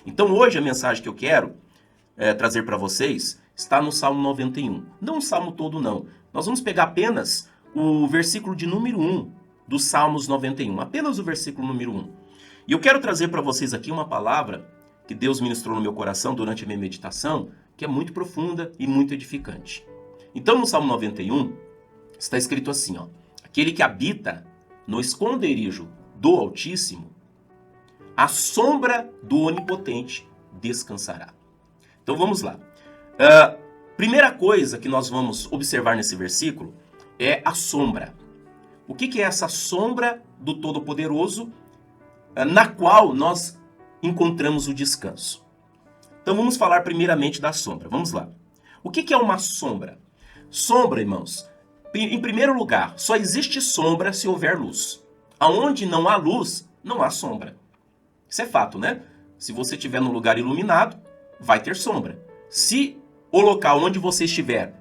Então hoje a mensagem que eu quero trazer para vocês está no Salmo 91. Não o Salmo todo não. Nós vamos pegar apenas o versículo de número 1 dos Salmos 91. Apenas o versículo número 1. E eu quero trazer para vocês aqui uma palavra que Deus ministrou no meu coração durante a minha meditação, que é muito profunda e muito edificante. Então no Salmo 91 está escrito assim, ó: aquele que habita no esconderijo do Altíssimo, à sombra do Onipotente descansará. Então vamos lá. Primeira coisa que nós vamos observar nesse versículo é a sombra. O que é essa sombra do Todo-Poderoso na qual nós encontramos o descanso? Então vamos falar primeiramente da sombra. Vamos lá. O que é uma sombra? Sombra, irmãos, em primeiro lugar, só existe sombra se houver luz. Aonde não há luz, não há sombra. Isso é fato, né? Se você estiver num lugar iluminado, vai ter sombra. Se o local onde você estiver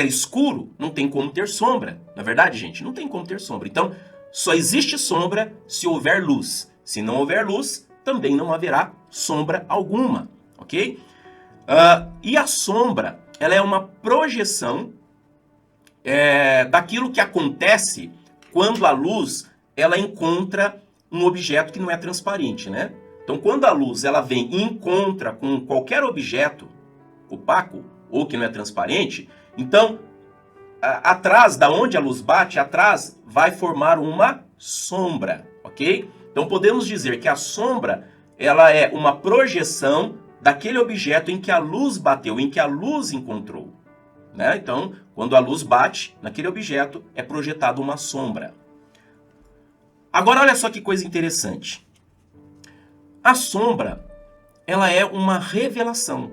escuro, não tem como ter sombra. Na verdade, gente, não tem como ter sombra. Então, só existe sombra se houver luz. Se não houver luz, também não haverá sombra alguma, ok? E a sombra, ela é uma projeção daquilo que acontece quando a luz ela encontra um objeto que não é transparente, né? Então, quando a luz ela vem e encontra com qualquer objeto opaco ou que não é transparente, então, atrás da onde a luz bate, atrás vai formar uma sombra, ok? Então, podemos dizer que a sombra ela é uma projeção daquele objeto em que a luz bateu, em que a luz encontrou, né? Então, quando a luz bate naquele objeto, é projetada uma sombra. Agora, olha só que coisa interessante. A sombra, ela é uma revelação.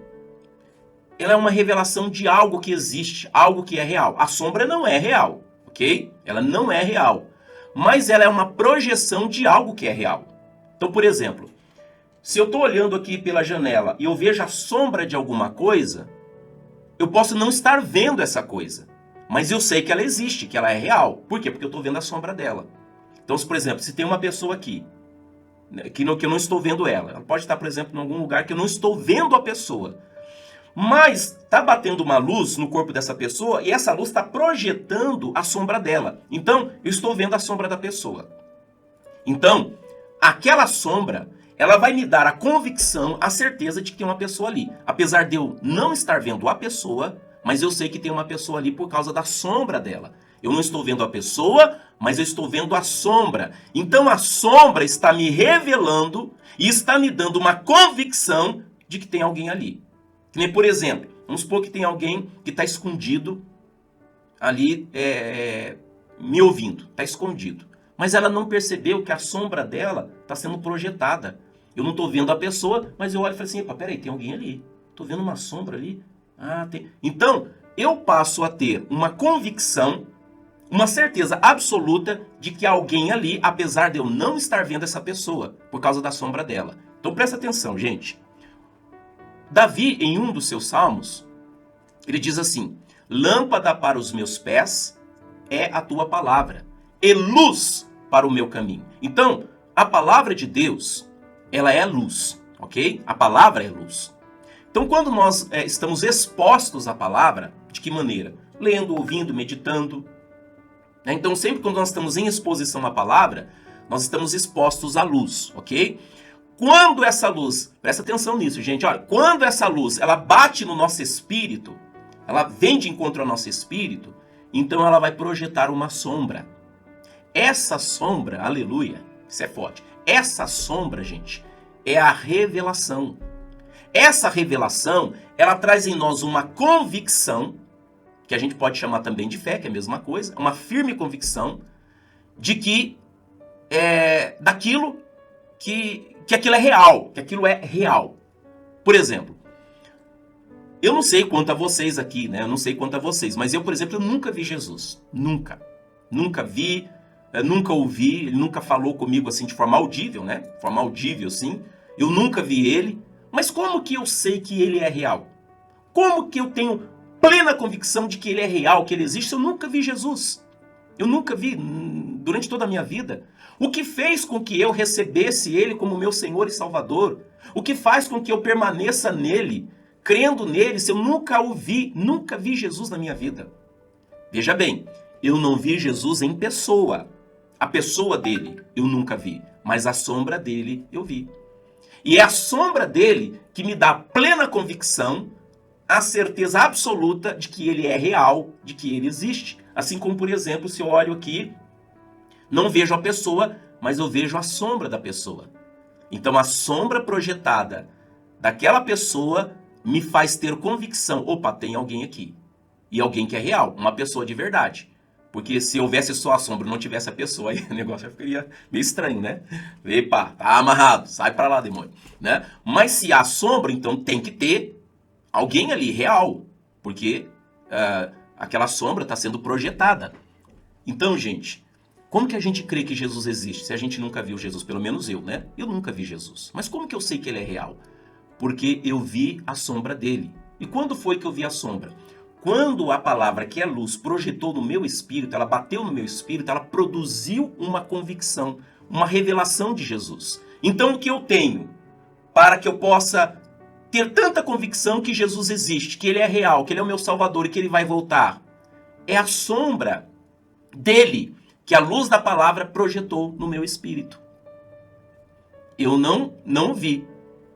Ela é uma revelação de algo que existe, algo que é real. A sombra não é real, ok? Ela não é real. Mas ela é uma projeção de algo que é real. Então, por exemplo, se eu estou olhando aqui pela janela e eu vejo a sombra de alguma coisa, eu posso não estar vendo essa coisa. Mas eu sei que ela existe, que ela é real. Por quê? Porque eu estou vendo a sombra dela. Então, por exemplo, se tem uma pessoa aqui, que eu não estou vendo ela pode estar, por exemplo, em algum lugar que eu não estou vendo a pessoa, mas está batendo uma luz no corpo dessa pessoa e essa luz está projetando a sombra dela. Então, eu estou vendo a sombra da pessoa. Então, aquela sombra, ela vai me dar a convicção, a certeza de que tem uma pessoa ali. Apesar de eu não estar vendo a pessoa, mas eu sei que tem uma pessoa ali por causa da sombra dela. Eu não estou vendo a pessoa, mas eu estou vendo a sombra. Então a sombra está me revelando e está me dando uma convicção de que tem alguém ali. Que nem, por exemplo, vamos supor que tem alguém que está escondido ali me ouvindo, está escondido. Mas ela não percebeu que a sombra dela está sendo projetada. Eu não estou vendo a pessoa, mas eu olho e falo assim, peraí, tem alguém ali. Estou vendo uma sombra ali. Tem. Então, eu passo a ter uma convicção, uma certeza absoluta de que há alguém ali, apesar de eu não estar vendo essa pessoa, por causa da sombra dela. Então presta atenção, gente. Davi, em um dos seus salmos, ele diz assim: lâmpada para os meus pés é a tua palavra, e luz para o meu caminho. Então, a palavra de Deus, ela é luz, ok? A palavra é luz. Então, quando nós estamos expostos à palavra, de que maneira? Lendo, ouvindo, meditando. Então, sempre quando nós estamos em exposição à palavra, nós estamos expostos à luz, ok? Quando essa luz, presta atenção nisso, gente, olha, quando essa luz, ela bate no nosso espírito, ela vem de encontro ao nosso espírito, então ela vai projetar uma sombra. Essa sombra, aleluia, isso é forte, essa sombra, gente, é a revelação. Essa revelação, ela traz em nós uma convicção, que a gente pode chamar também de fé, que é a mesma coisa, uma firme convicção de que daquilo que aquilo é real, que aquilo é real. Por exemplo, eu não sei quanto a vocês aqui, né? Eu não sei quanto a vocês, mas eu, por exemplo, eu nunca vi Jesus. Nunca. Nunca vi, nunca ouvi, ele nunca falou comigo assim de forma audível, né? Forma audível, sim. Eu nunca vi ele. Mas como que eu sei que ele é real? Como que eu tenho plena convicção de que ele é real, que ele existe? Eu nunca vi Jesus. Eu nunca vi. durante toda a minha vida? O que fez com que eu recebesse Ele como meu Senhor e Salvador? O que faz com que eu permaneça nele, crendo nele, se eu nunca vi Jesus na minha vida? Veja bem, eu não vi Jesus em pessoa. A pessoa dele eu nunca vi, mas a sombra dele eu vi. E é a sombra dele que me dá plena convicção, a certeza absoluta de que ele é real, de que ele existe. Assim como, por exemplo, se eu olho aqui, não vejo a pessoa, mas eu vejo a sombra da pessoa. Então a sombra projetada daquela pessoa me faz ter convicção, opa, tem alguém aqui. E alguém que é real, uma pessoa de verdade. Porque se houvesse só a sombra e não tivesse a pessoa, aí o negócio ficaria meio estranho, né? Epa, tá amarrado, sai pra lá, demônio. Né? Mas se há sombra, então tem que ter alguém ali, real. Porque aquela sombra está sendo projetada. Então, gente, como que a gente crê que Jesus existe se a gente nunca viu Jesus? Pelo menos eu, né? Eu nunca vi Jesus. Mas como que eu sei que ele é real? Porque eu vi a sombra dele. E quando foi que eu vi a sombra? Quando a palavra que é luz projetou no meu espírito, ela bateu no meu espírito, ela produziu uma convicção, uma revelação de Jesus. Então o que eu tenho para que eu possa ter tanta convicção que Jesus existe, que ele é real, que ele é o meu Salvador e que ele vai voltar? É a sombra dele que a luz da palavra projetou no meu espírito. Eu não vi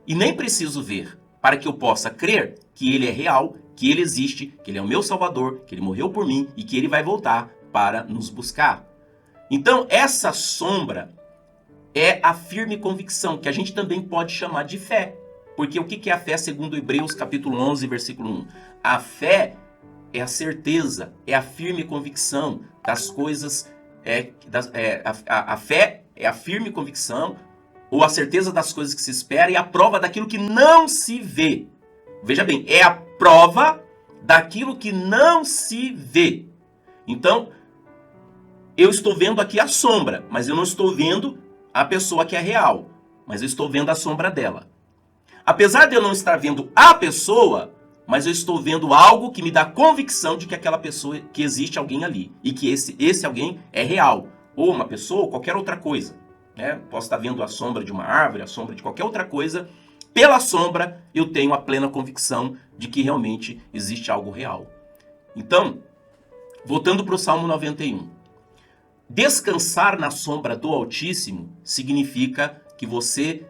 e nem preciso ver para que eu possa crer que ele é real, que ele existe, que ele é o meu Salvador, que ele morreu por mim e que ele vai voltar para nos buscar. Então, essa sombra é a firme convicção, que a gente também pode chamar de fé. Porque o que é a fé segundo Hebreus capítulo 11, versículo 1? A fé é a certeza, é a firme convicção das coisas, a fé é a firme convicção ou a certeza das coisas que se espera e a prova daquilo que não se vê. Veja bem, é a prova daquilo que não se vê. Então, eu estou vendo aqui a sombra, mas eu não estou vendo a pessoa que é real, mas eu estou vendo a sombra dela. Apesar de eu não estar vendo a pessoa, mas eu estou vendo algo que me dá convicção de que aquela pessoa, que existe alguém ali, e que esse alguém é real, ou uma pessoa, ou qualquer outra coisa. Né? Posso estar vendo a sombra de uma árvore, a sombra de qualquer outra coisa. Pela sombra, eu tenho a plena convicção de que realmente existe algo real. Então, voltando para o Salmo 91. Descansar na sombra do Altíssimo significa que você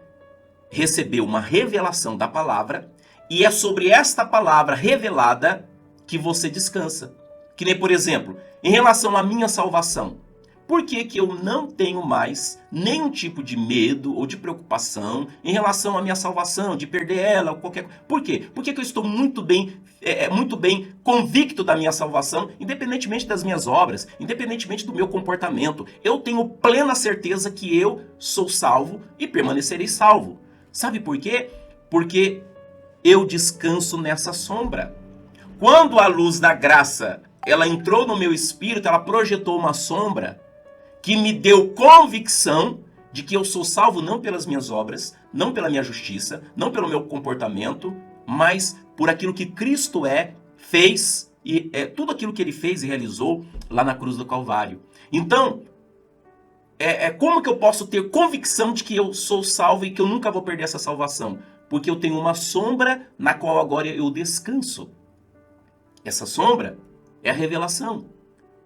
recebeu uma revelação da palavra e é sobre esta palavra revelada que você descansa. Que nem, por exemplo, em relação à minha salvação. Por que que eu não tenho mais nenhum tipo de medo ou de preocupação em relação à minha salvação, de perder ela ou qualquer coisa? Por quê? Porque que eu estou muito bem convicto da minha salvação, independentemente das minhas obras, independentemente do meu comportamento. Eu tenho plena certeza que eu sou salvo e permanecerei salvo. Sabe por quê? Porque eu descanso nessa sombra. Quando a luz da graça, ela entrou no meu espírito, ela projetou uma sombra que me deu convicção de que eu sou salvo não pelas minhas obras, não pela minha justiça, não pelo meu comportamento, mas por aquilo que Cristo fez e tudo aquilo que ele fez e realizou lá na cruz do Calvário. Então, como que eu posso ter convicção de que eu sou salvo e que eu nunca vou perder essa salvação? Porque eu tenho uma sombra na qual agora eu descanso. Essa sombra é a revelação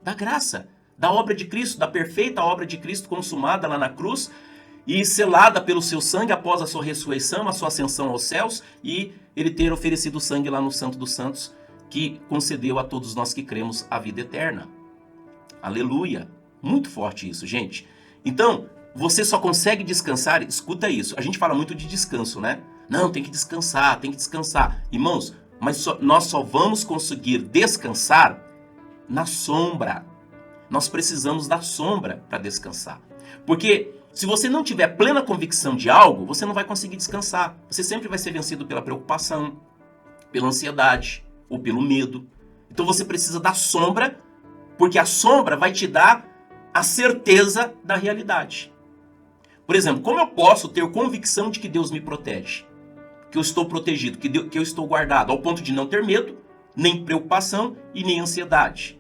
da graça, da obra de Cristo, da perfeita obra de Cristo consumada lá na cruz e selada pelo seu sangue após a sua ressurreição, a sua ascensão aos céus e ele ter oferecido sangue lá no Santo dos Santos, que concedeu a todos nós que cremos a vida eterna. Aleluia! Muito forte isso, gente. Então, você só consegue descansar, escuta isso, a gente fala muito de descanso, né? Não, tem que descansar, tem que descansar. Irmãos, mas nós só vamos conseguir descansar na sombra. Nós precisamos da sombra para descansar. Porque se você não tiver plena convicção de algo, você não vai conseguir descansar. Você sempre vai ser vencido pela preocupação, pela ansiedade ou pelo medo. Então você precisa da sombra, porque a sombra vai te dar a certeza da realidade. Por exemplo, como eu posso ter convicção de que Deus me protege? Que eu estou protegido, que eu estou guardado, ao ponto de não ter medo, nem preocupação e nem ansiedade.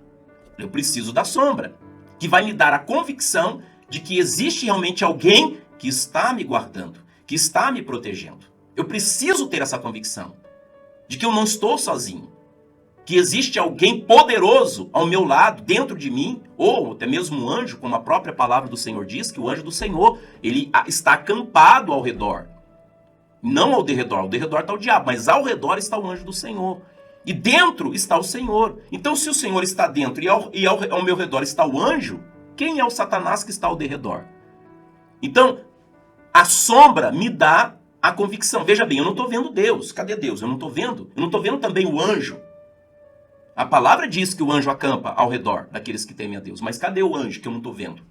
Eu preciso da sombra. que vai me dar a convicção de que existe realmente alguém que está me guardando, que está me protegendo. Eu preciso ter essa convicção de que eu não estou sozinho, que existe alguém poderoso ao meu lado, dentro de mim, ou até mesmo um anjo, como a própria palavra do Senhor diz, que o anjo do Senhor, ele está acampado ao redor. Não ao derredor está o diabo, mas ao redor está o anjo do Senhor. E dentro está o Senhor. Então, se o Senhor está dentro e ao meu redor está o anjo, quem é o Satanás que está ao derredor? Então, a sombra me dá a convicção. Veja bem, eu não estou vendo Deus. Cadê Deus? Eu não estou vendo. Eu não estou vendo também o anjo. A palavra diz que o anjo acampa ao redor daqueles que temem a Deus. Mas cadê o anjo que eu não estou vendo?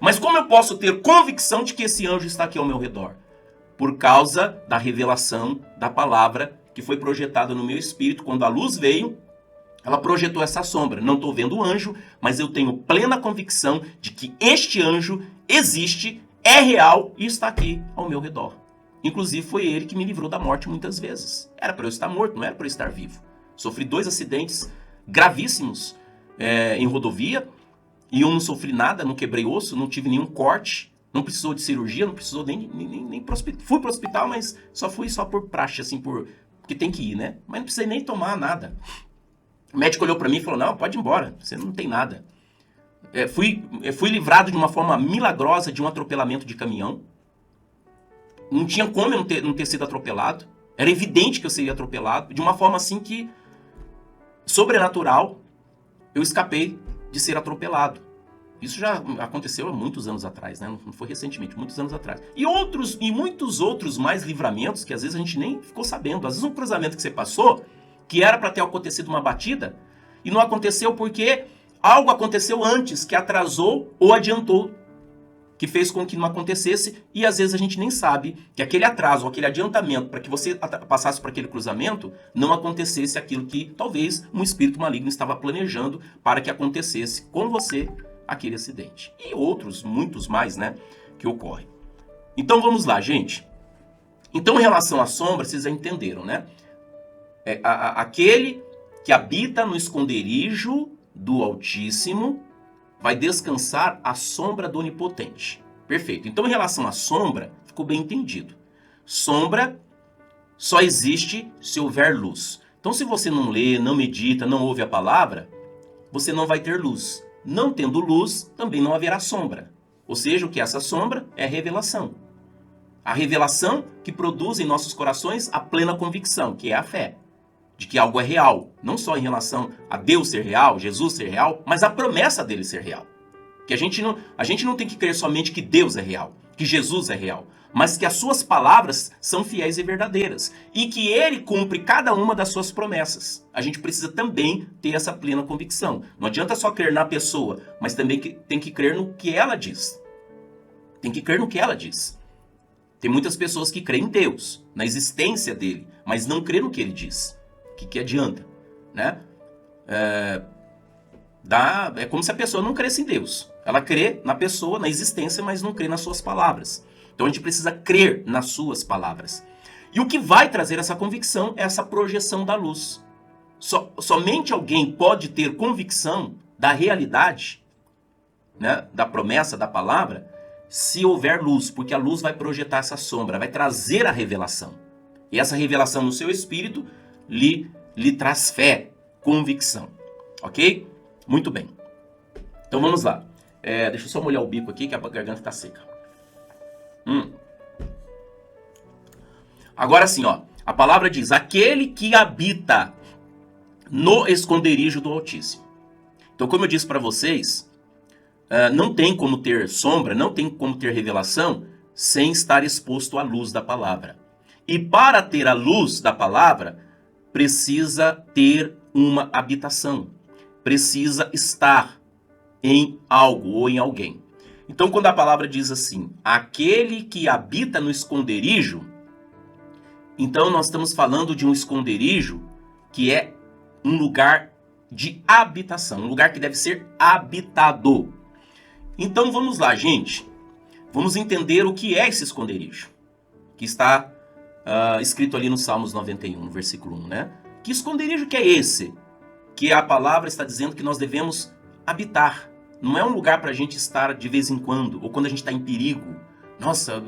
Mas como eu posso ter convicção de que esse anjo está aqui ao meu redor? Por causa da revelação da palavra que foi projetada no meu espírito. Quando a luz veio, ela projetou essa sombra. Não estou vendo o anjo, mas eu tenho plena convicção de que este anjo existe, é real e está aqui ao meu redor. Inclusive foi ele que me livrou da morte muitas vezes. Era para eu estar morto, não era para eu estar vivo. Sofri 2 acidentes gravíssimos em rodovia, e eu não sofri nada, não quebrei osso, não tive nenhum corte, não precisou de cirurgia, não precisou nem pro hospital. Fui pro hospital, mas fui por praxe, assim, porque tem que ir, né? Mas não precisei nem tomar nada. O médico olhou para mim e falou, não, pode ir embora, você não tem nada. Fui livrado de uma forma milagrosa de um atropelamento de caminhão. Não tinha como eu não ter sido atropelado. Era evidente que eu seria atropelado, de uma forma assim que, sobrenatural, eu escapei de ser atropelado. Isso já aconteceu há muitos anos atrás, né? Não foi recentemente, muitos anos atrás. E muitos outros mais livramentos que às vezes a gente nem ficou sabendo. Às vezes um cruzamento que você passou, que era para ter acontecido uma batida, e não aconteceu porque algo aconteceu antes que atrasou ou adiantou, que fez com que não acontecesse, e às vezes a gente nem sabe que aquele atraso, aquele adiantamento para que você passasse por aquele cruzamento, não acontecesse aquilo que talvez um espírito maligno estava planejando para que acontecesse com você aquele acidente. E outros, muitos mais, né, que ocorrem. Então vamos lá, gente. Então, em relação à sombra, vocês já entenderam, né? Aquele que habita no esconderijo do Altíssimo vai descansar à sombra do Onipotente. Perfeito. Então, em relação à sombra, ficou bem entendido. Sombra só existe se houver luz. Então, se você não lê, não medita, não ouve a palavra, você não vai ter luz. Não tendo luz, também não haverá sombra. Ou seja, o que é essa sombra? É a revelação. A revelação que produz em nossos corações a plena convicção, que é a fé, de que algo é real. Não só em relação a Deus ser real, Jesus ser real, mas a promessa dele ser real. Que a gente não tem que crer somente que Deus é real, que Jesus é real, mas que as suas palavras são fiéis e verdadeiras, e que ele cumpre cada uma das suas promessas. A gente precisa também ter essa plena convicção. Não adianta só crer na pessoa, mas também tem que crer no que ela diz. Tem que crer no que ela diz. Tem muitas pessoas que creem em Deus, na existência dele, mas não creem no que ele diz. O que adianta? Né? É como se a pessoa não cresce em Deus. Ela crê na pessoa, na existência, mas não crê nas suas palavras. Então a gente precisa crer nas suas palavras. E o que vai trazer essa convicção é essa projeção da luz. Somente alguém pode ter convicção da realidade, né, da promessa, da palavra, se houver luz, porque a luz vai projetar essa sombra, vai trazer a revelação. E essa revelação no seu espírito lhe traz fé, convicção. Ok? Muito bem. Então vamos lá. Deixa eu só molhar o bico aqui, que a garganta está seca. Agora sim, ó, a palavra diz, aquele que habita no esconderijo do Altíssimo. Então, como eu disse para vocês, não tem como ter sombra, não tem como ter revelação sem estar exposto à luz da palavra. E para ter a luz da palavra, precisa ter uma habitação, precisa estar em algo ou em alguém. Então, quando a palavra diz assim, aquele que habita no esconderijo, então nós estamos falando de um esconderijo que é um lugar de habitação, um lugar que deve ser habitado. Então vamos lá, gente. Vamos entender o que é esse esconderijo, que está escrito ali no Salmos 91, no versículo 1, né? Que esconderijo que é esse? Que a palavra está dizendo que nós devemos habitar não é um lugar para a gente estar de vez em quando, ou quando a gente está em perigo. Nossa,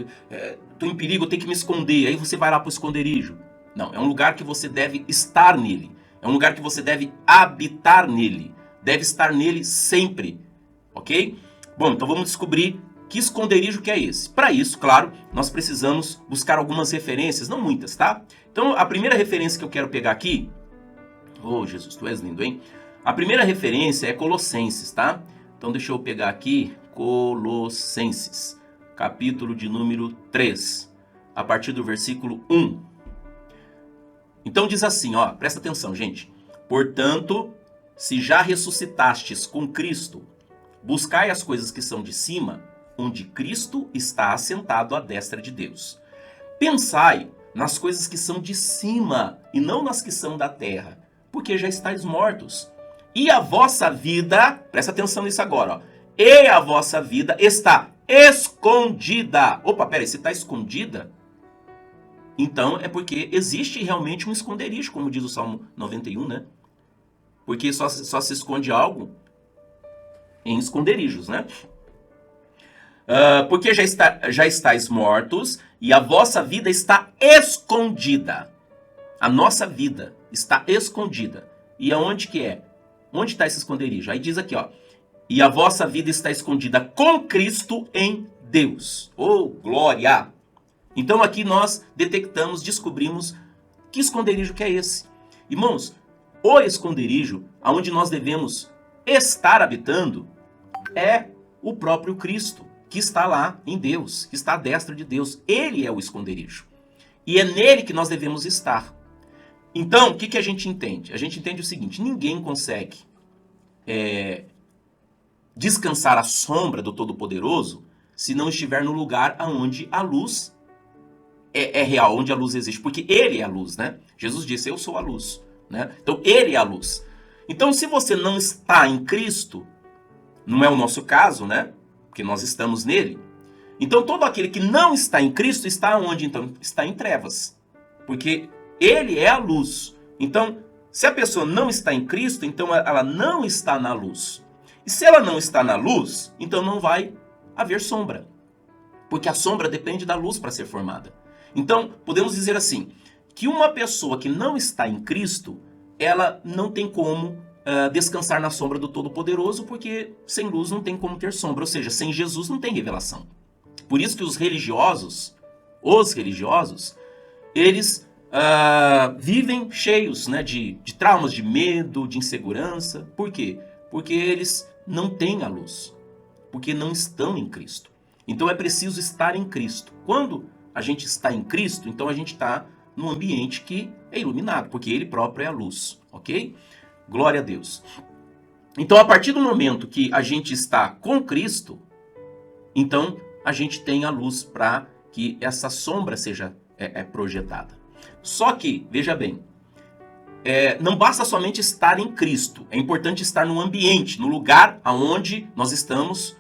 estou em perigo, eu tenho que me esconder. Aí você vai lá para o esconderijo. Não, é um lugar que você deve estar nele. É um lugar que você deve habitar nele. Deve estar nele sempre. Ok? Bom, então vamos descobrir que esconderijo que é esse. Para isso, claro, nós precisamos buscar algumas referências, não muitas, tá? Então, a primeira referência que eu quero pegar aqui... Oh, Jesus, tu és lindo, hein? A primeira referência é Colossenses, tá? Então, deixa eu pegar aqui Colossenses, capítulo de número 3, a partir do versículo 1. Então, diz assim, ó, presta atenção, gente. Portanto, se já ressuscitastes com Cristo, buscai as coisas que são de cima, onde Cristo está assentado à destra de Deus. Pensai nas coisas que são de cima e não nas que são da terra, porque já estáis mortos. E a vossa vida, presta atenção nisso agora, ó, e a vossa vida está escondida. Opa, peraí, se está escondida, então é porque existe realmente um esconderijo, como diz o Salmo 91, né? Porque só se esconde algo em esconderijos, né? Porque já estáis mortos e a vossa vida está escondida. A nossa vida está escondida. E aonde que é? Onde está esse esconderijo? Aí diz aqui, ó. E a vossa vida está escondida com Cristo em Deus. Oh, glória! Então aqui nós detectamos, descobrimos que esconderijo que é esse. Irmãos, o esconderijo aonde nós devemos estar habitando é o próprio Cristo, que está lá em Deus, que está à destra de Deus. Ele é o esconderijo. E é nele que nós devemos estar. Então, o que a gente entende? A gente entende o seguinte, ninguém consegue descansar à sombra do Todo-Poderoso se não estiver no lugar onde a luz é real, onde a luz existe. Porque ele é a luz, né? Jesus disse, eu sou a luz. Né? Então, ele é a luz. Então, se você não está em Cristo, não é o nosso caso, né? Porque nós estamos nele. Então, todo aquele que não está em Cristo está onde, então? Está em trevas. Porque ele é a luz. Então, se a pessoa não está em Cristo, então ela não está na luz. E se ela não está na luz, então não vai haver sombra. Porque a sombra depende da luz para ser formada. Então, podemos dizer assim, que uma pessoa que não está em Cristo, ela não tem como descansar na sombra do Todo-Poderoso, porque sem luz não tem como ter sombra, ou seja, sem Jesus não tem revelação. Por isso que os religiosos, eles vivem cheios, né, de traumas, de medo, de insegurança. Por quê? Porque eles não têm a luz, porque não estão em Cristo. Então é preciso estar em Cristo. Quando a gente está em Cristo, então a gente está num ambiente que é iluminado, porque ele próprio é a luz, ok? Glória a Deus. Então, a partir do momento que a gente está com Cristo, então a gente tem a luz para que essa sombra seja projetada. Só que, veja bem, não basta somente estar em Cristo, é importante estar no ambiente, no lugar onde nós estamos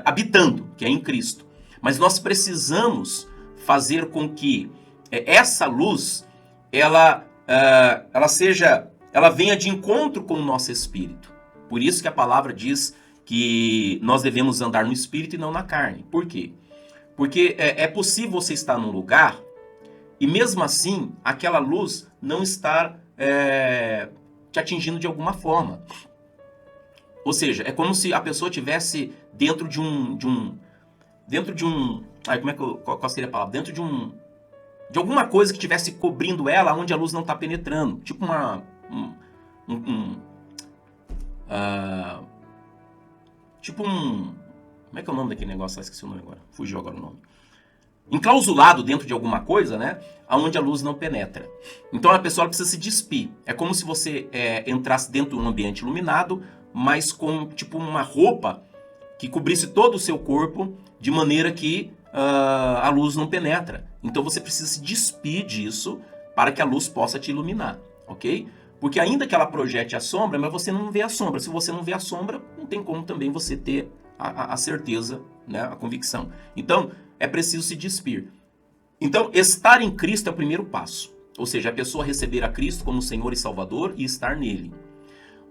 habitando, que é em Cristo. Mas nós precisamos fazer com que essa luz, ela venha de encontro com o nosso espírito. Por isso que a palavra diz que nós devemos andar no espírito e não na carne. Por quê? Porque é possível você estar num lugar e mesmo assim aquela luz não estar te atingindo de alguma forma. Ou seja, é como se a pessoa estivesse dentro de um qual seria a palavra? Dentro de alguma coisa que estivesse cobrindo ela, onde a luz não está penetrando. Tipo como é que é o nome daquele negócio? Esqueci o nome agora. Fugiu agora o nome. Enclausulado dentro de alguma coisa, né? Onde a luz não penetra. Então a pessoa precisa se despir. É como se você entrasse dentro de um ambiente iluminado, mas com tipo uma roupa que cobrisse todo o seu corpo, de maneira que a luz não penetra. Então você precisa se despir disso para que a luz possa te iluminar, ok? Porque ainda que ela projete a sombra, mas você não vê a sombra. Se você não vê a sombra, não tem como também você ter a certeza, né? A convicção. Então, é preciso se despir. Então, estar em Cristo é o primeiro passo. Ou seja, a pessoa receber a Cristo como Senhor e Salvador e estar nele.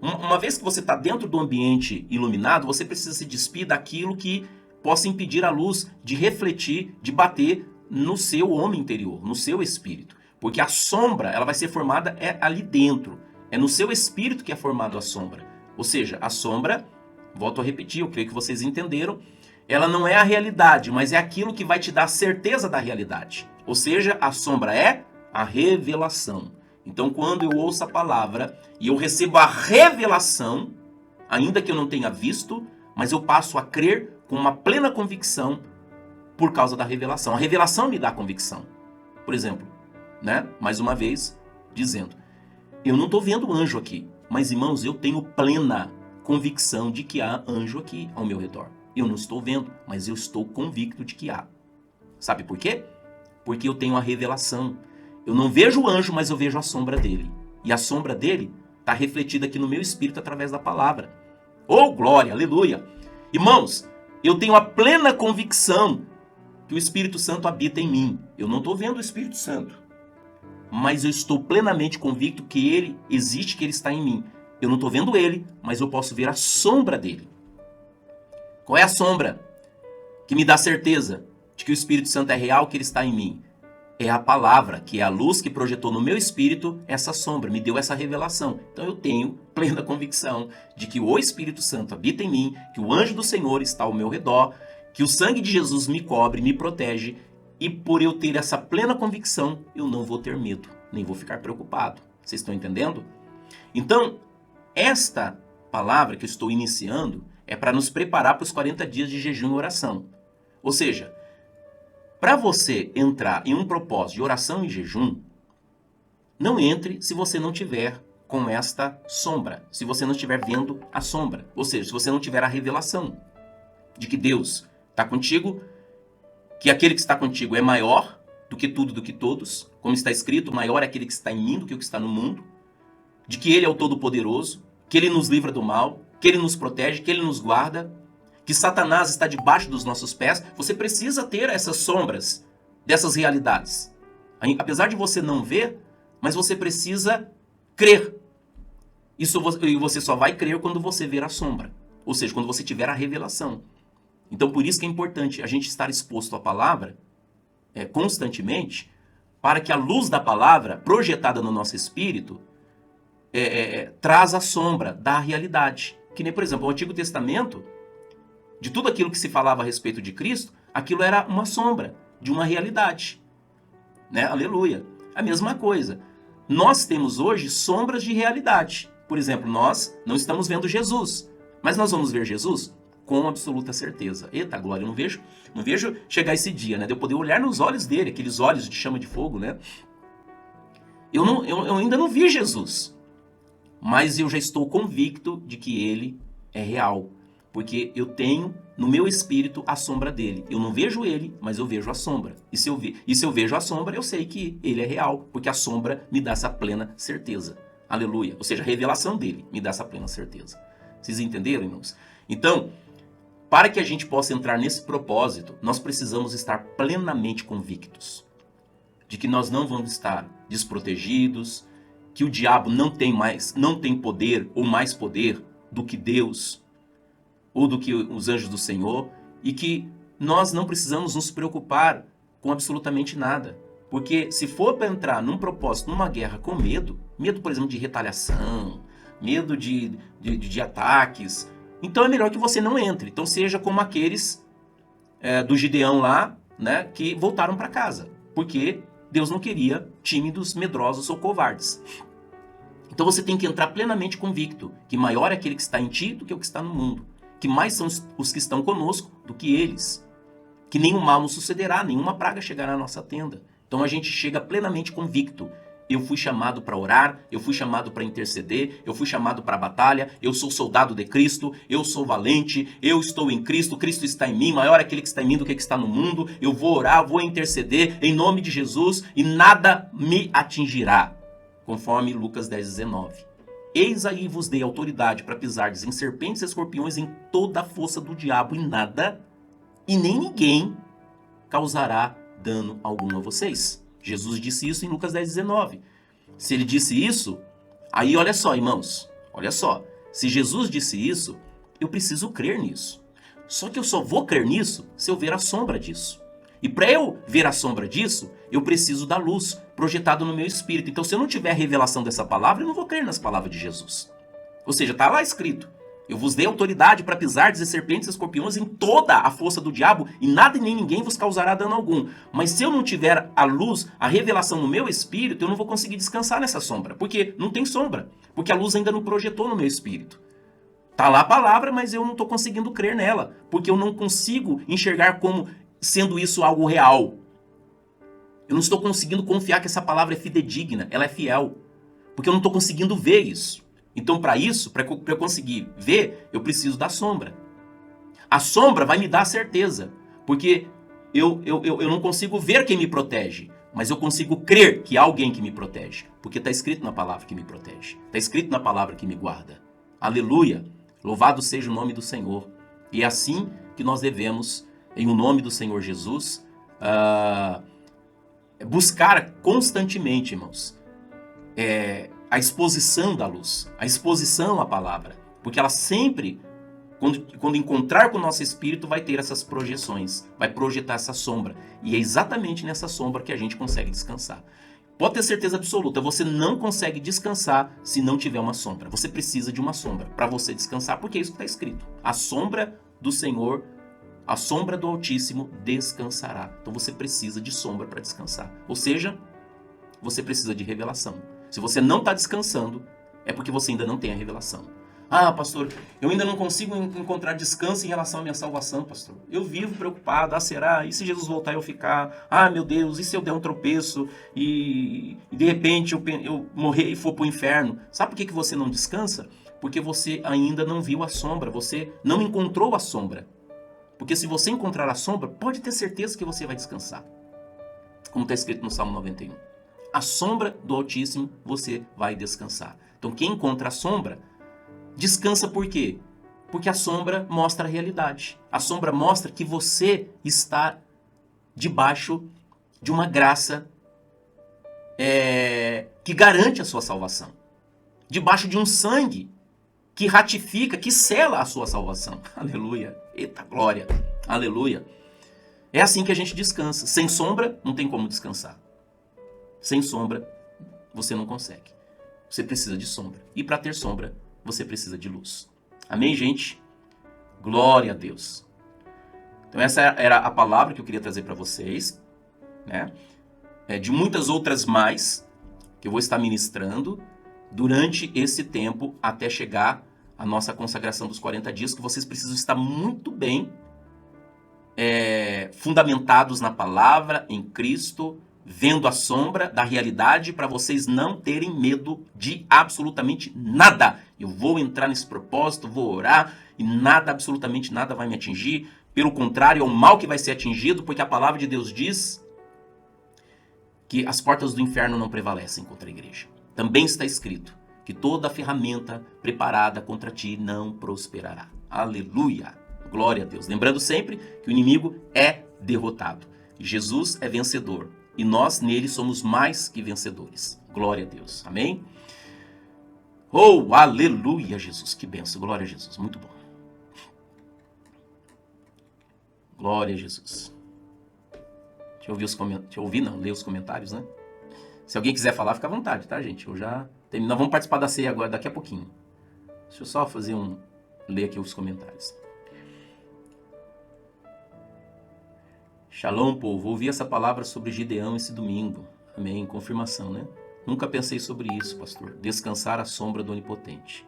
Uma vez que você está dentro do ambiente iluminado, você precisa se despir daquilo que possa impedir a luz de refletir, de bater no seu homem interior, no seu espírito. Porque a sombra, ela vai ser formada ali dentro. É no seu espírito que é formada a sombra. Ou seja, a sombra, volto a repetir, eu creio que vocês entenderam, ela não é a realidade, mas é aquilo que vai te dar certeza da realidade. Ou seja, a sombra é a revelação. Então, quando eu ouço a palavra e eu recebo a revelação, ainda que eu não tenha visto, mas eu passo a crer com uma plena convicção por causa da revelação. A revelação me dá convicção. Por exemplo, né? Mais uma vez, dizendo, eu não estou vendo anjo aqui, mas, irmãos, eu tenho plena convicção de que há anjo aqui ao meu redor. Eu não estou vendo, mas eu estou convicto de que há. Sabe por quê? Porque eu tenho a revelação. Eu não vejo o anjo, mas eu vejo a sombra dele. E a sombra dele está refletida aqui no meu espírito através da palavra. Oh, glória, aleluia! Irmãos, eu tenho a plena convicção que o Espírito Santo habita em mim. Eu não estou vendo o Espírito Santo, mas eu estou plenamente convicto que ele existe, que ele está em mim. Eu não estou vendo ele, mas eu posso ver a sombra dele. Qual é a sombra que me dá certeza de que o Espírito Santo é real, que ele está em mim? É a palavra, que é a luz que projetou no meu espírito essa sombra, me deu essa revelação. Então eu tenho plena convicção de que o Espírito Santo habita em mim, que o anjo do Senhor está ao meu redor, que o sangue de Jesus me cobre, me protege, e por eu ter essa plena convicção, eu não vou ter medo, nem vou ficar preocupado. Vocês estão entendendo? Então, esta palavra que eu estou iniciando é para nos preparar para os 40 dias de jejum e oração. Ou seja, para você entrar em um propósito de oração e jejum, não entre se você não tiver com esta sombra, se você não estiver vendo a sombra. Ou seja, se você não tiver a revelação de que Deus está contigo, que aquele que está contigo é maior do que tudo, do que todos, como está escrito, maior é aquele que está em mim do que o que está no mundo, de que Ele é o Todo-Poderoso, que Ele nos livra do mal, que Ele nos protege, que Ele nos guarda, que Satanás está debaixo dos nossos pés. Você precisa ter essas sombras dessas realidades. Apesar de você não ver, mas você precisa crer. Isso você só vai crer quando você ver a sombra. Ou seja, quando você tiver a revelação. Então, por isso que é importante a gente estar exposto à palavra constantemente, para que a luz da palavra, projetada no nosso espírito, traz a sombra da realidade. Que nem, por exemplo, o Antigo Testamento, de tudo aquilo que se falava a respeito de Cristo, aquilo era uma sombra de uma realidade. Né? Aleluia. A mesma coisa. Nós temos hoje sombras de realidade. Por exemplo, nós não estamos vendo Jesus, mas nós vamos ver Jesus com absoluta certeza. Eita glória, eu não vejo chegar esse dia, né? De eu poder olhar nos olhos dele, aqueles olhos de chama de fogo, né? Eu ainda não vi Jesus, mas eu já estou convicto de que ele é real, porque eu tenho no meu espírito a sombra dele. Eu não vejo ele, mas eu vejo a sombra. E se eu vejo a sombra, eu sei que ele é real, porque a sombra me dá essa plena certeza. Aleluia. Ou seja, a revelação dele me dá essa plena certeza. Vocês entenderam, irmãos? Então, para que a gente possa entrar nesse propósito, nós precisamos estar plenamente convictos de que nós não vamos estar desprotegidos, que o diabo não tem poder ou mais poder do que Deus ou do que os anjos do Senhor, e que nós não precisamos nos preocupar com absolutamente nada. Porque se for para entrar num propósito, numa guerra com medo, por exemplo, de retaliação, medo de ataques, então é melhor que você não entre. Então seja como aqueles do Gideão lá, né, que voltaram para casa, porque Deus não queria tímidos, medrosos ou covardes. Então você tem que entrar plenamente convicto que maior é aquele que está em ti do que o que está no mundo, que mais são os que estão conosco do que eles, que nenhum mal nos sucederá, nenhuma praga chegará à nossa tenda. Então a gente chega plenamente convicto. Eu fui chamado para orar, eu fui chamado para interceder, eu fui chamado para a batalha, eu sou soldado de Cristo, eu sou valente, eu estou em Cristo, Cristo está em mim, maior é aquele que está em mim do que está no mundo, eu vou orar, vou interceder em nome de Jesus e nada me atingirá, conforme Lucas 10:19. Eis aí vos dei autoridade para pisardes em serpentes e escorpiões, em toda a força do diabo, e nada, e nem ninguém causará dano algum a vocês. Jesus disse isso em Lucas 10:19. Se ele disse isso, aí olha só, irmãos, olha só. Se Jesus disse isso, eu preciso crer nisso. Só que eu só vou crer nisso se eu ver a sombra disso. E para eu ver a sombra disso, eu preciso da luz projetada no meu espírito. Então, se eu não tiver a revelação dessa palavra, eu não vou crer nas palavras de Jesus. Ou seja, está lá escrito: eu vos dei autoridade para pisar e serpentes e escorpiões em toda a força do diabo, e nada e nem ninguém vos causará dano algum. Mas se eu não tiver a luz, a revelação no meu espírito, eu não vou conseguir descansar nessa sombra. Porque não tem sombra. Porque a luz ainda não projetou no meu espírito. Tá lá a palavra, mas eu não estou conseguindo crer nela. Porque eu não consigo enxergar como sendo isso algo real. Eu não estou conseguindo confiar que essa palavra é fidedigna, ela é fiel. Porque eu não estou conseguindo ver isso. Então, para isso, para eu conseguir ver, eu preciso da sombra. A sombra vai me dar a certeza, porque eu não consigo ver quem me protege, mas eu consigo crer que há alguém que me protege, porque está escrito na palavra que me protege, está escrito na palavra que me guarda. Aleluia! Louvado seja o nome do Senhor. E é assim que nós devemos, em o nome do Senhor Jesus, buscar constantemente, irmãos, a exposição da luz, a exposição à palavra, porque ela sempre, quando encontrar com o nosso espírito, vai ter essas projeções, vai projetar essa sombra, e é exatamente nessa sombra que a gente consegue descansar. Pode ter certeza absoluta, você não consegue descansar se não tiver uma sombra. Você precisa de uma sombra para você descansar, porque é isso que está escrito: a sombra do Senhor, a sombra do Altíssimo descansará. Então você precisa de sombra para descansar, ou seja, você precisa de revelação. Se você não está descansando, é porque você ainda não tem a revelação. Ah, pastor, eu ainda não consigo encontrar descanso em relação à minha salvação, pastor. Eu vivo preocupado. Ah, será? E se Jesus voltar eu ficar? Ah, meu Deus, e se eu der um tropeço e de repente eu morrer e for para o inferno? Sabe por que você não descansa? Porque você ainda não viu a sombra, você não encontrou a sombra. Porque se você encontrar a sombra, pode ter certeza que você vai descansar. Como está escrito no Salmo 91. A sombra do Altíssimo você vai descansar. Então quem encontra a sombra, descansa por quê? Porque a sombra mostra a realidade. A sombra mostra que você está debaixo de uma graça que garante a sua salvação. Debaixo de um sangue que ratifica, que sela a sua salvação. Aleluia. Eita glória. Aleluia. É assim que a gente descansa. Sem sombra, não tem como descansar. Sem sombra, você não consegue. Você precisa de sombra. E para ter sombra, você precisa de luz. Amém, gente? Glória a Deus. Então essa era a palavra que eu queria trazer para vocês, né? De muitas outras mais que eu vou estar ministrando durante esse tempo até chegar a nossa consagração dos 40 dias, que vocês precisam estar muito bem fundamentados na palavra, em Cristo, vendo a sombra da realidade, para vocês não terem medo de absolutamente nada. Eu vou entrar nesse propósito, vou orar e nada, absolutamente nada vai me atingir. Pelo contrário, é o mal que vai ser atingido, porque a palavra de Deus diz que as portas do inferno não prevalecem contra a igreja. Também está escrito que toda ferramenta preparada contra ti não prosperará. Aleluia! Glória a Deus. Lembrando sempre que o inimigo é derrotado. Jesus é vencedor. E nós nele somos mais que vencedores. Glória a Deus. Amém? Oh, aleluia, Jesus. Que benção. Glória a Jesus. Muito bom. Glória a Jesus. Deixa eu ler os comentários, né? Se alguém quiser falar, fica à vontade, tá, gente? Eu já termino. Nós vamos participar da ceia agora, daqui a pouquinho. Deixa eu só ler aqui os comentários. Shalom, povo. Ouvi essa palavra sobre Gideão esse domingo. Amém. Confirmação, né? Nunca pensei sobre isso, pastor. Descansar à sombra do Onipotente.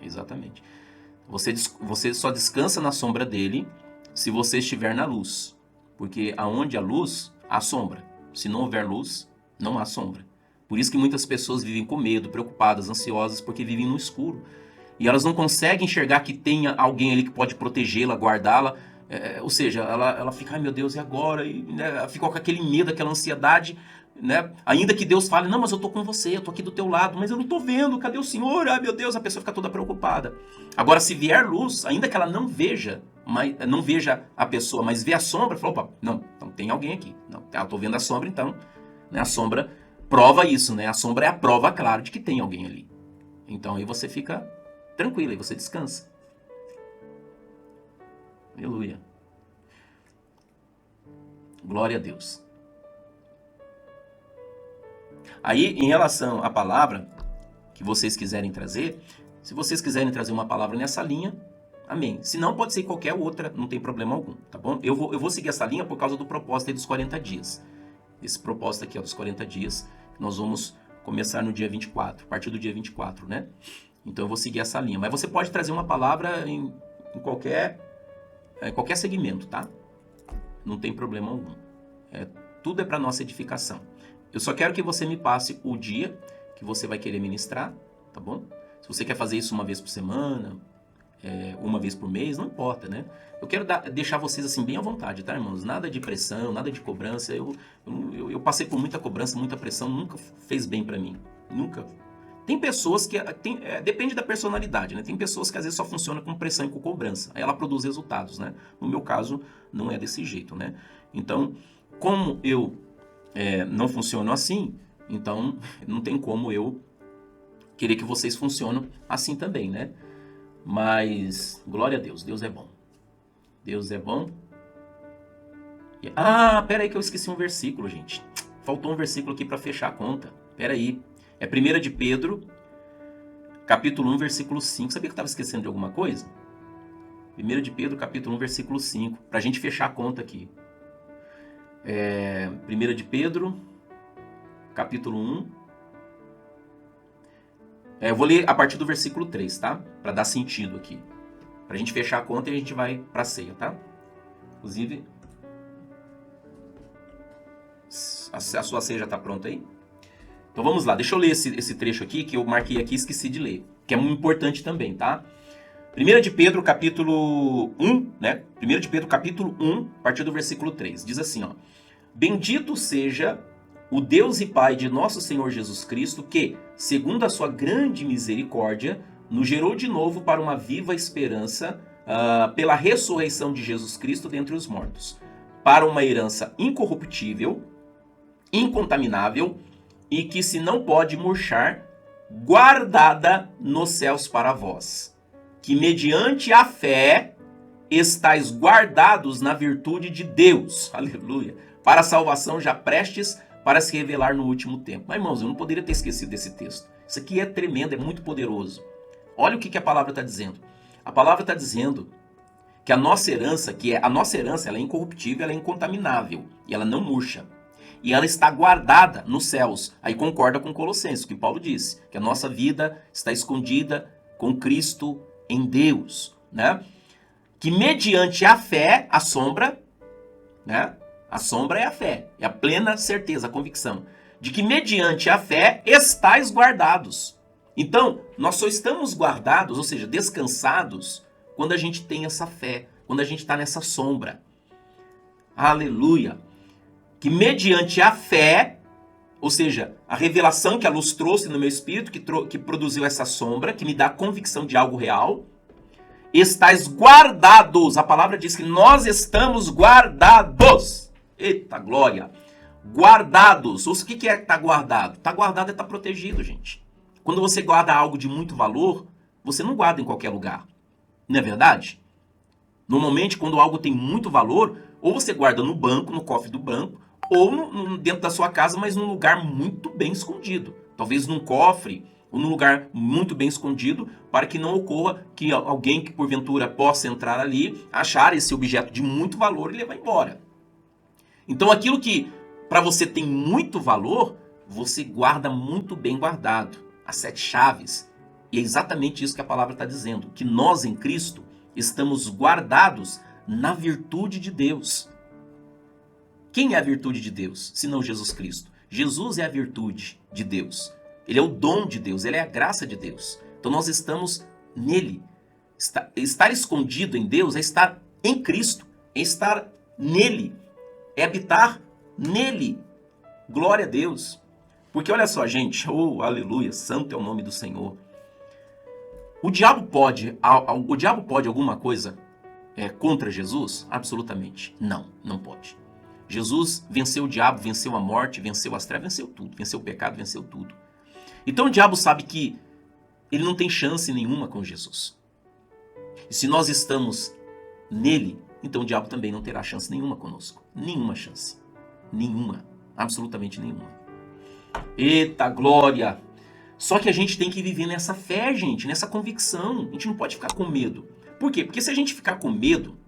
Exatamente. Você só descansa na sombra dele se você estiver na luz. Porque aonde há luz, há sombra. Se não houver luz, não há sombra. Por isso que muitas pessoas vivem com medo, preocupadas, ansiosas, porque vivem no escuro. E elas não conseguem enxergar que tenha alguém ali que pode protegê-la, guardá-la. Ou seja, ela fica, ai meu Deus, e agora? E, né, fica com aquele medo, aquela ansiedade, né? Ainda que Deus fale, não, mas eu estou com você, eu estou aqui do teu lado, mas eu não estou vendo, cadê o Senhor? Ai meu Deus, a pessoa fica toda preocupada. Agora, se vier luz, ainda que ela não veja a pessoa, mas vê a sombra, fala, opa, não, então tem alguém aqui. Não, eu estou vendo a sombra, então, né, a sombra prova isso, né? A sombra é a prova clara de que tem alguém ali. Então aí você fica Tranquilo, aí você descansa. Aleluia. Glória a Deus. Aí, em relação à palavra que vocês quiserem trazer, se vocês quiserem trazer uma palavra nessa linha, amém. Se não, pode ser qualquer outra, não tem problema algum, tá bom? Eu vou seguir essa linha por causa do propósito aí dos 40 dias. Esse propósito aqui, ó, dos 40 dias, nós vamos começar no dia 24, a partir do dia 24, né? Então eu vou seguir essa linha. Mas você pode trazer uma palavra em qualquer segmento, tá? Não tem problema algum. Tudo é para nossa edificação. Eu só quero que você me passe o dia que você vai querer ministrar, tá bom? Se você quer fazer isso uma vez por semana, uma vez por mês, não importa, né? Eu quero deixar vocês assim bem à vontade, tá, irmãos? Nada de pressão, nada de cobrança. Eu passei por muita cobrança, muita pressão, nunca fez bem para mim. Nunca. Tem pessoas que... depende da personalidade, né? Tem pessoas que às vezes só funcionam com pressão e com cobrança. Aí ela produz resultados, né? No meu caso, não é desse jeito, né? Então, como eu não funciono assim, então não tem como eu querer que vocês funcionem assim também, né? Mas, glória a Deus, Deus é bom. Deus é bom. Pera aí que eu esqueci um versículo, gente. Faltou um versículo aqui para fechar a conta. Pera aí. É 1 de Pedro, capítulo 1, versículo 5. Sabia que eu estava esquecendo de alguma coisa? 1 de Pedro, capítulo 1, versículo 5. Para a gente fechar a conta aqui. 1 de Pedro, capítulo 1. Eu vou ler a partir do versículo 3, tá? Para dar sentido aqui. Para a gente fechar a conta e a gente vai para a ceia, tá? Inclusive, a sua ceia já está pronta aí? Então vamos lá, deixa eu ler esse trecho aqui que eu marquei aqui e esqueci de ler, que é muito importante também, tá? 1 de Pedro, capítulo 1, né? 1 de Pedro, capítulo 1, a partir do versículo 3. Diz assim, ó. Bendito seja o Deus e Pai de nosso Senhor Jesus Cristo, que, segundo a sua grande misericórdia, nos gerou de novo para uma viva esperança pela ressurreição de Jesus Cristo dentre os mortos, para uma herança incorruptível, incontaminável e que se não pode murchar, guardada nos céus para vós, que mediante a fé estáis guardados na virtude de Deus, aleluia, para a salvação já prestes para se revelar no último tempo. Mas, irmãos, eu não poderia ter esquecido desse texto. Isso aqui é tremendo, é muito poderoso. Olha o que a palavra está dizendo. A palavra está dizendo que a nossa herança, ela é incorruptível, ela é incontaminável e ela não murcha. E ela está guardada nos céus. Aí concorda com Colossenses, que Paulo disse, que a nossa vida está escondida com Cristo em Deus, né? Que mediante a fé, a sombra, né? A sombra é a fé, é a plena certeza, a convicção, de que mediante a fé estáis guardados. Então, nós só estamos guardados, ou seja, descansados, quando a gente tem essa fé, quando a gente está nessa sombra. Aleluia! Que mediante a fé, ou seja, a revelação que a luz trouxe no meu espírito, que produziu essa sombra, que me dá a convicção de algo real, estáis guardados. A palavra diz que nós estamos guardados. Eita glória! Guardados. O que é estar guardado? Estar guardado é estar protegido, gente. Quando você guarda algo de muito valor, você não guarda em qualquer lugar. Não é verdade? Normalmente, quando algo tem muito valor, ou você guarda no banco, no cofre do banco, ou dentro da sua casa, mas num lugar muito bem escondido. Talvez num cofre, ou num lugar muito bem escondido, para que não ocorra que alguém que porventura possa entrar ali, achar esse objeto de muito valor e levar embora. Então aquilo que para você tem muito valor, você guarda muito bem guardado. As 7 chaves. E é exatamente isso que a palavra está dizendo, que nós em Cristo estamos guardados na virtude de Deus. Quem é a virtude de Deus, senão Jesus Cristo? Jesus é a virtude de Deus. Ele é o dom de Deus, ele é a graça de Deus. Então nós estamos nele. Estar escondido em Deus é estar em Cristo, é estar nele, é habitar nele. Glória a Deus. Porque olha só, gente, oh, aleluia, santo é o nome do Senhor. O diabo pode alguma coisa contra Jesus? Absolutamente. Não, não pode. Jesus venceu o diabo, venceu a morte, venceu as trevas, venceu tudo. Venceu o pecado, venceu tudo. Então o diabo sabe que ele não tem chance nenhuma com Jesus. E se nós estamos nele, então o diabo também não terá chance nenhuma conosco. Nenhuma chance. Nenhuma. Absolutamente nenhuma. Eita glória! Só que a gente tem que viver nessa fé, gente, nessa convicção. A gente não pode ficar com medo. Por quê? Porque se a gente ficar com medo,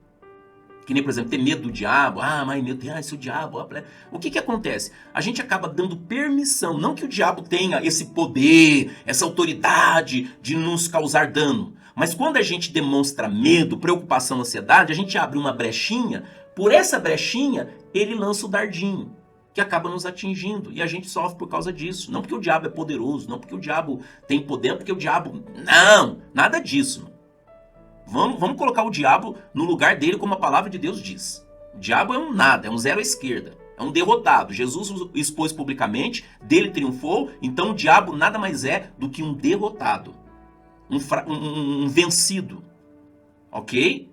que nem, por exemplo, ter medo do diabo, mas meu Deus, esse é o diabo, o que acontece? A gente acaba dando permissão, não que o diabo tenha esse poder, essa autoridade de nos causar dano, mas quando a gente demonstra medo, preocupação, ansiedade, a gente abre uma brechinha, por essa brechinha, ele lança o dardinho, que acaba nos atingindo, e a gente sofre por causa disso. Não porque o diabo é poderoso, não porque o diabo tem poder, não porque o diabo... Não, nada disso. Vamos colocar o diabo no lugar dele, como a palavra de Deus diz. O diabo é um nada, é um zero à esquerda, é um derrotado. Jesus o expôs publicamente, dele triunfou, então o diabo nada mais é do que um derrotado, um vencido. Ok?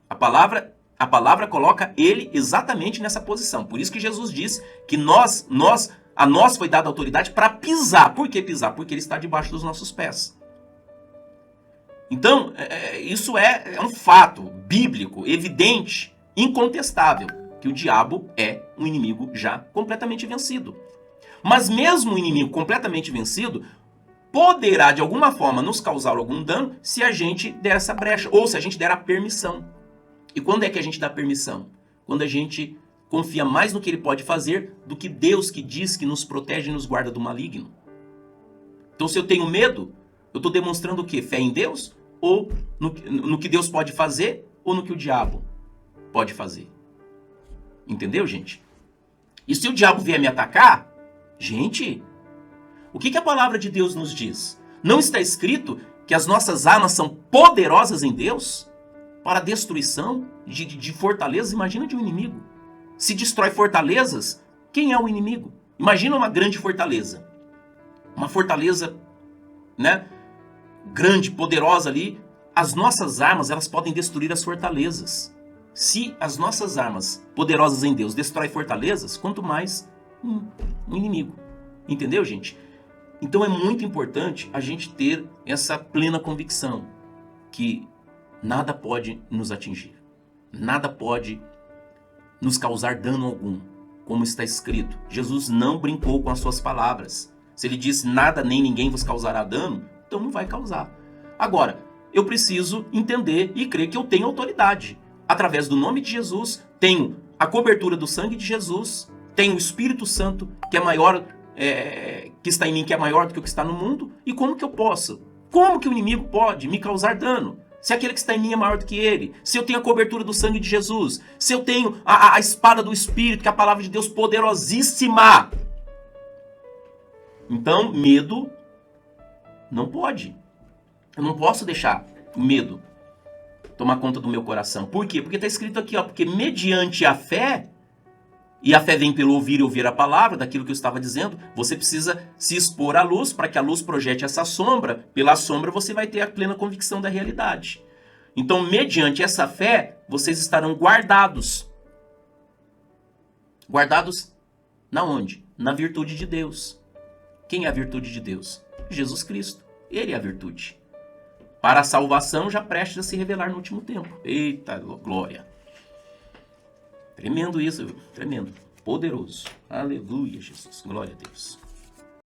A palavra coloca ele exatamente nessa posição. Por isso que Jesus disse que a nós foi dada autoridade para pisar. Por que pisar? Porque ele está debaixo dos nossos pés. Então, isso é um fato bíblico, evidente, incontestável, que o diabo é um inimigo já completamente vencido. Mas mesmo o inimigo completamente vencido poderá, de alguma forma, nos causar algum dano se a gente der essa brecha, ou se a gente der a permissão. E quando é que a gente dá permissão? Quando a gente confia mais no que ele pode fazer do que Deus, que diz que nos protege e nos guarda do maligno. Então, se eu tenho medo, eu estou demonstrando o quê? Fé em Deus? Ou no que Deus pode fazer? Ou no que o diabo pode fazer? Entendeu, gente? E se o diabo vier me atacar, gente, o que a palavra de Deus nos diz? Não está escrito que as nossas armas são poderosas em Deus para a destruição de fortalezas? Imagina de um inimigo. Se destrói fortalezas, quem é o inimigo? Imagina uma grande fortaleza. Uma fortaleza, né, grande, poderosa ali. As nossas armas, elas podem destruir as fortalezas. Se as nossas armas, poderosas em Deus, destroem fortalezas, quanto mais um inimigo. Entendeu, gente? Então é muito importante a gente ter essa plena convicção que nada pode nos atingir. Nada pode nos causar dano algum. Como está escrito, Jesus não brincou com as suas palavras. Se ele disse nada nem ninguém vos causará dano, então não vai causar. Agora, eu preciso entender e crer que eu tenho autoridade. Através do nome de Jesus, tenho a cobertura do sangue de Jesus, tenho o Espírito Santo, que é maior, que está em mim, que é maior do que o que está no mundo. E como que eu posso? Como que o inimigo pode me causar dano? Se aquele que está em mim é maior do que ele, se eu tenho a cobertura do sangue de Jesus, se eu tenho a espada do Espírito, que é a palavra de Deus poderosíssima. Então, medo não pode. Eu não posso deixar o medo tomar conta do meu coração. Por quê? Porque está escrito aqui, porque mediante a fé, e a fé vem pelo ouvir e ouvir a palavra, daquilo que eu estava dizendo, você precisa se expor à luz, para que a luz projete essa sombra. Pela sombra você vai ter a plena convicção da realidade. Então, mediante essa fé, vocês estarão guardados. Guardados na onde? Na virtude de Deus. Quem é a virtude de Deus? Jesus Cristo. Ele é a virtude. Para a salvação já prestes a se revelar no último tempo. Eita glória. Tremendo isso, tremendo. Poderoso. Aleluia, Jesus. Glória a Deus.